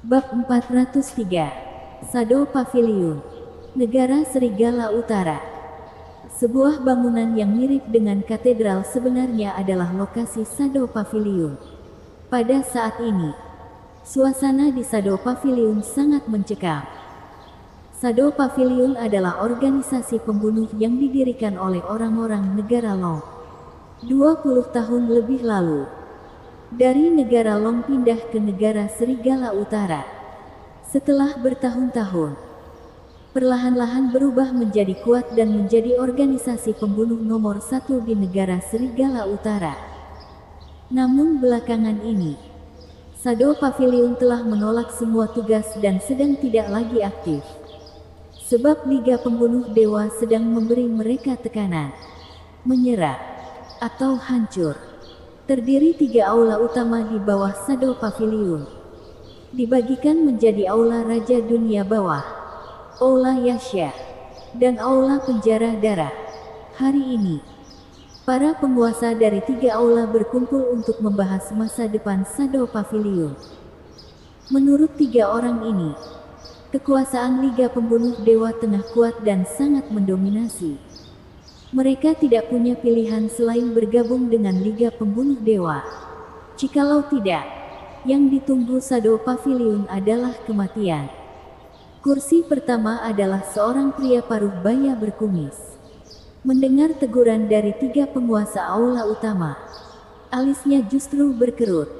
Bab 403. Sado Pavilion. Negara Serigala Utara. Sebuah bangunan yang mirip dengan katedral sebenarnya adalah lokasi Sado Pavilion. Pada saat ini, suasana di Sado Pavilion sangat mencekam. Sado Pavilion adalah organisasi pembunuh yang didirikan oleh orang-orang negara Long 20 tahun lebih lalu. Dari negara Long pindah ke negara Serigala Utara. Setelah bertahun-tahun, perlahan-lahan berubah menjadi kuat dan menjadi organisasi pembunuh nomor satu di negara Serigala Utara. Namun belakangan ini, Sado Pavilion telah menolak semua tugas dan sedang tidak lagi aktif. Sebab Liga Pembunuh Dewa sedang memberi mereka tekanan, menyerah, atau hancur. Terdiri 3 aula utama di bawah Sado Pavilion. Dibagikan menjadi aula Raja Dunia Bawah, aula Yasha, dan aula Penjara Darah. Hari ini, para penguasa dari 3 aula berkumpul untuk membahas masa depan Sado Pavilion. Menurut 3 orang ini, kekuasaan Liga Pembunuh Dewa tengah kuat dan sangat mendominasi. Mereka tidak punya pilihan selain bergabung dengan Liga Pembunuh Dewa. Jikalau tidak, yang ditunggu Sado Pavilion adalah kematian. Kursi pertama adalah seorang pria paruh baya berkumis. Mendengar teguran dari 3 penguasa aula utama, alisnya justru berkerut.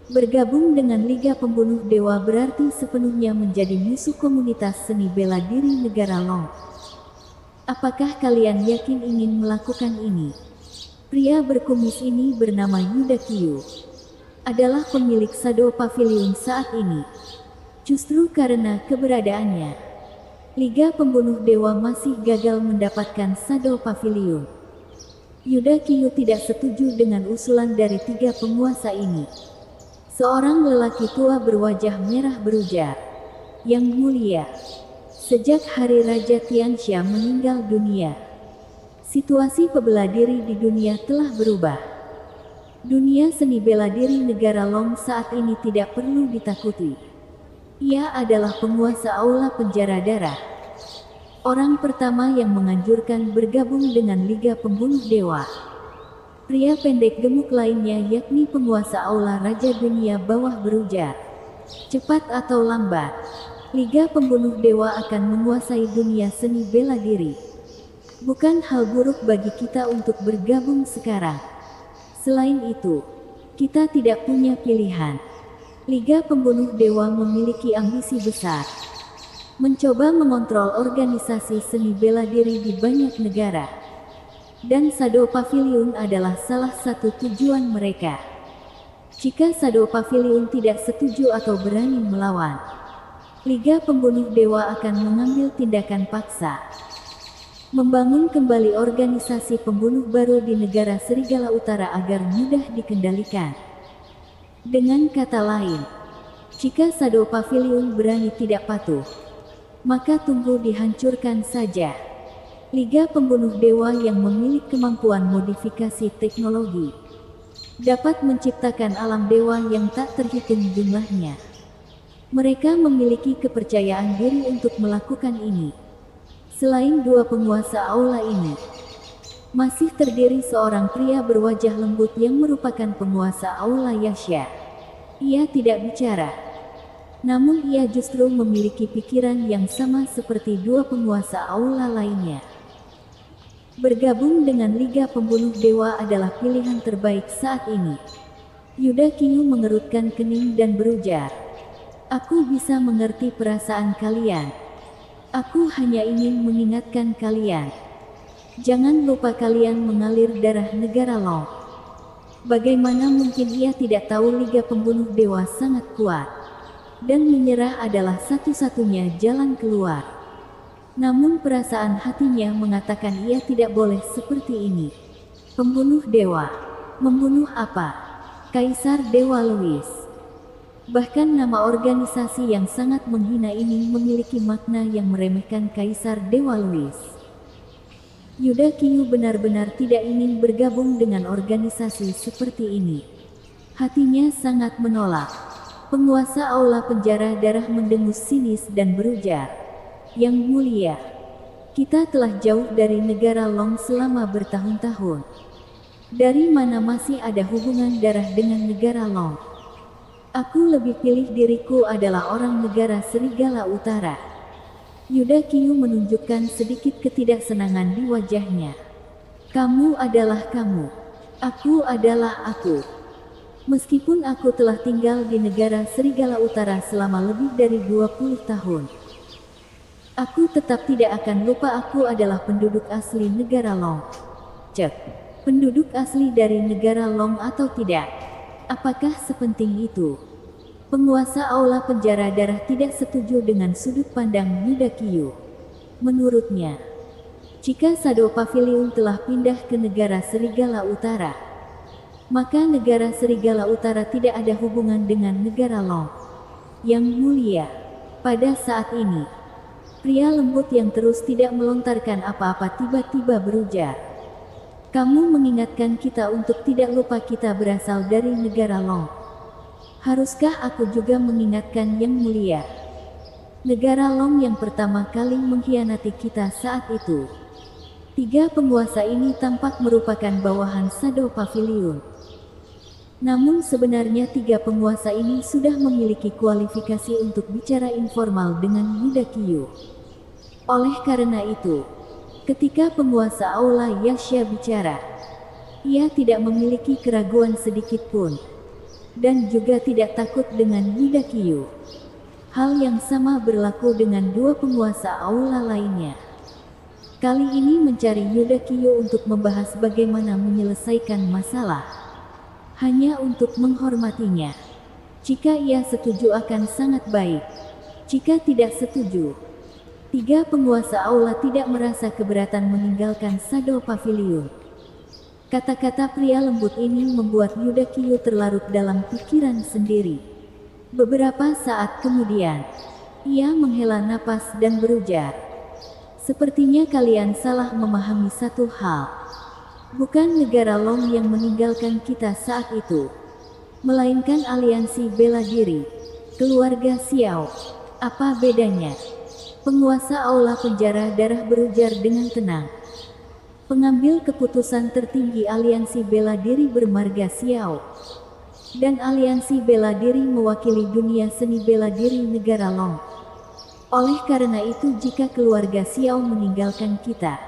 Bergabung dengan Liga Pembunuh Dewa berarti sepenuhnya menjadi musuh komunitas seni bela diri negara Long. Apakah kalian yakin ingin melakukan ini? Pria berkumis ini bernama Yuda Kyu. Adalah pemilik Sado Pavilion saat ini. Justru karena keberadaannya, Liga Pembunuh Dewa masih gagal mendapatkan Sado Pavilion. Yuda Kyu tidak setuju dengan usulan dari 3 penguasa ini. Seorang lelaki tua berwajah merah berujar, "Yang mulia, sejak hari Raja Tianxia meninggal dunia, situasi pebela diri di dunia telah berubah. Dunia seni bela diri negara Long saat ini tidak perlu ditakuti. Ia adalah penguasa aula Penjara Darah. Orang pertama yang menganjurkan bergabung dengan Liga Pembunuh Dewa." Pria pendek gemuk lainnya yakni penguasa aula Raja Dunia Bawah berujar, "Cepat atau lambat, Liga Pembunuh Dewa akan menguasai dunia seni bela diri. Bukan hal buruk bagi kita untuk bergabung sekarang. Selain itu, kita tidak punya pilihan. Liga Pembunuh Dewa memiliki ambisi besar. Mencoba mengontrol organisasi seni bela diri di banyak negara. Dan Sado Pavilion adalah salah satu tujuan mereka. Jika Sado Pavilion tidak setuju atau berani melawan, Liga Pembunuh Dewa akan mengambil tindakan paksa. Membangun kembali organisasi pembunuh baru di negara Serigala Utara agar mudah dikendalikan. Dengan kata lain, jika Sado Pavilion berani tidak patuh, maka tunggu dihancurkan saja. Liga Pembunuh Dewa yang memiliki kemampuan modifikasi teknologi dapat menciptakan alam dewa yang tak terhitung jumlahnya. Mereka memiliki kepercayaan diri untuk melakukan ini. Selain 2 penguasa aula ini, masih terdiri seorang pria berwajah lembut yang merupakan penguasa aula Yasha. Ia tidak bicara, namun ia justru memiliki pikiran yang sama seperti 2 penguasa aula lainnya. Bergabung dengan Liga Pembunuh Dewa adalah pilihan terbaik saat ini. Yuda Kyu mengerutkan kening dan berujar, "Aku bisa mengerti perasaan kalian. Aku hanya ingin mengingatkan kalian. Jangan lupa kalian mengalir darah negara Long. Bagaimana mungkin ia tidak tahu Liga Pembunuh Dewa sangat kuat, dan menyerah adalah satu-satunya jalan keluar. Namun perasaan hatinya mengatakan ia tidak boleh seperti ini. Pembunuh dewa. Membunuh apa? Kaisar Dewa Louis. Bahkan nama organisasi yang sangat menghina ini memiliki makna yang meremehkan Kaisar Dewa Louis." Yuda Kyu benar-benar tidak ingin bergabung dengan organisasi seperti ini. Hatinya sangat menolak. Penguasa aula penjara darah mendengus sinis dan berujar, "Yang mulia, kita telah jauh dari negara Long selama bertahun-tahun. Dari mana masih ada hubungan darah dengan negara Long? Aku lebih pilih diriku adalah orang negara Serigala Utara." Yudakyu menunjukkan sedikit ketidaksenangan di wajahnya. "Kamu adalah kamu. Aku adalah aku. Meskipun aku telah tinggal di negara Serigala Utara selama lebih dari 20 tahun. Aku tetap tidak akan lupa aku adalah penduduk asli negara Long." Cek, penduduk asli dari negara Long atau tidak? Apakah sepenting itu? Penguasa aula penjara darah tidak setuju dengan sudut pandang Yudakyu. Menurutnya, jika Shadow Pavilion telah pindah ke negara Serigala Utara, maka negara Serigala Utara tidak ada hubungan dengan negara Long. Yang mulia, pada saat ini, pria lembut yang terus tidak melontarkan apa-apa tiba-tiba berujar, "Kamu mengingatkan kita untuk tidak lupa kita berasal dari negara Long. Haruskah aku juga mengingatkan Yang Mulia? Negara Long yang pertama kali mengkhianati kita saat itu." Tiga penguasa ini tampak merupakan bawahan Shadow Pavilion. Namun sebenarnya tiga penguasa ini sudah memiliki kualifikasi untuk bicara informal dengan Yudakyu. Oleh karena itu, ketika penguasa aula Yasha bicara, ia tidak memiliki keraguan sedikit pun, dan juga tidak takut dengan Yudakyu. Hal yang sama berlaku dengan dua penguasa aula lainnya. Kali ini mencari Yudakyu untuk membahas bagaimana menyelesaikan masalah. Hanya untuk menghormatinya. Jika ia setuju akan sangat baik. Jika tidak setuju, tiga penguasa aula tidak merasa keberatan meninggalkan Shadow Pavilion. Kata-kata pria lembut ini membuat Yudakyu terlarut dalam pikiran sendiri. Beberapa saat kemudian, ia menghela napas dan berujar, "Sepertinya kalian salah memahami satu hal. Bukan negara Long yang meninggalkan kita saat itu, melainkan aliansi bela diri, keluarga Xiao. Apa bedanya?" Penguasa aula penjara darah berujar dengan tenang. "Pengambil keputusan tertinggi aliansi bela diri bermarga Xiao, dan aliansi bela diri mewakili dunia seni bela diri negara Long. Oleh karena itu jika keluarga Xiao meninggalkan kita,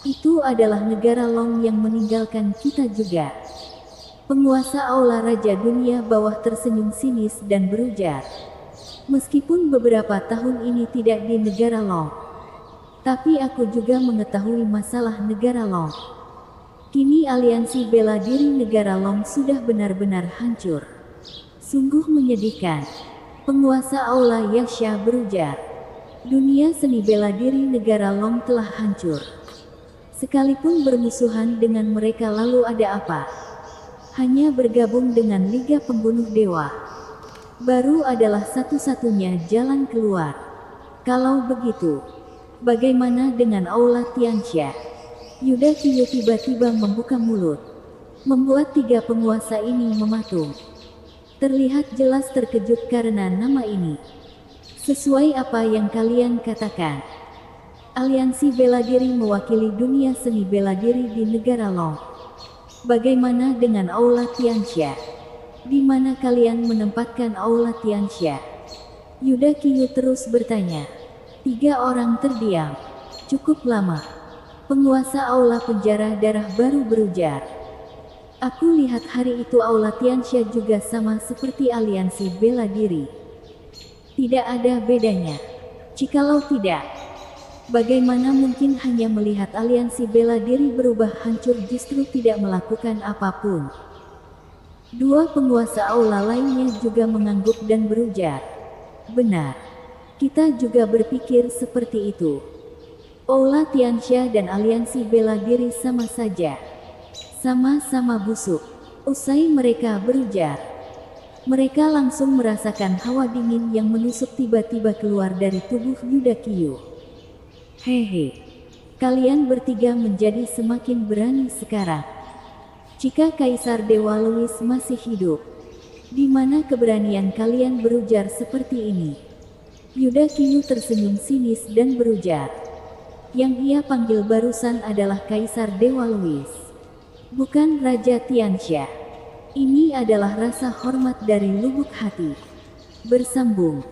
itu adalah negara Long yang meninggalkan kita juga." Penguasa aula Raja Dunia Bawah tersenyum sinis dan berujar, "Meskipun beberapa tahun ini tidak di negara Long, tapi aku juga mengetahui masalah negara Long. Kini aliansi bela diri negara Long sudah benar-benar hancur. Sungguh menyedihkan." Penguasa aula Yasha berujar, "Dunia seni bela diri negara Long telah hancur. Sekalipun bermusuhan dengan mereka lalu ada apa? Hanya bergabung dengan Liga Pembunuh Dewa baru adalah satu-satunya jalan keluar. Kalau begitu, bagaimana dengan aula Tianxia?" Yudakyu tiba-tiba membuka mulut, membuat tiga penguasa ini mematung. Terlihat jelas terkejut karena nama ini. "Sesuai apa yang kalian katakan, aliansi bela diri mewakili dunia seni bela diri di negara Long. Bagaimana dengan aula Tianxia? Di mana kalian menempatkan aula Tianxia?" Yudakyu terus bertanya. Tiga orang terdiam. Cukup lama. Penguasa aula penjara darah baru berujar, "Aku lihat hari itu aula Tianxia juga sama seperti aliansi bela diri. Tidak ada bedanya. Jikalau tidak, bagaimana mungkin hanya melihat aliansi bela diri berubah hancur justru tidak melakukan apapun?" Dua penguasa aula lainnya juga mengangguk dan berujar, "Benar. Kita juga berpikir seperti itu. Aula Tianxia dan aliansi bela diri sama saja. Sama-sama busuk." Usai mereka berujar, mereka langsung merasakan hawa dingin yang menusuk tiba-tiba keluar dari tubuh Yudakyu. "Hehe, kalian bertiga menjadi semakin berani sekarang. Jika Kaisar Dewa Louis masih hidup, Di mana keberanian kalian berujar seperti ini? Yuda Qiyu tersenyum sinis dan berujar. Yang ia panggil barusan adalah Kaisar Dewa Louis, bukan Raja Tianxia. Ini adalah rasa hormat dari lubuk hati. Bersambung.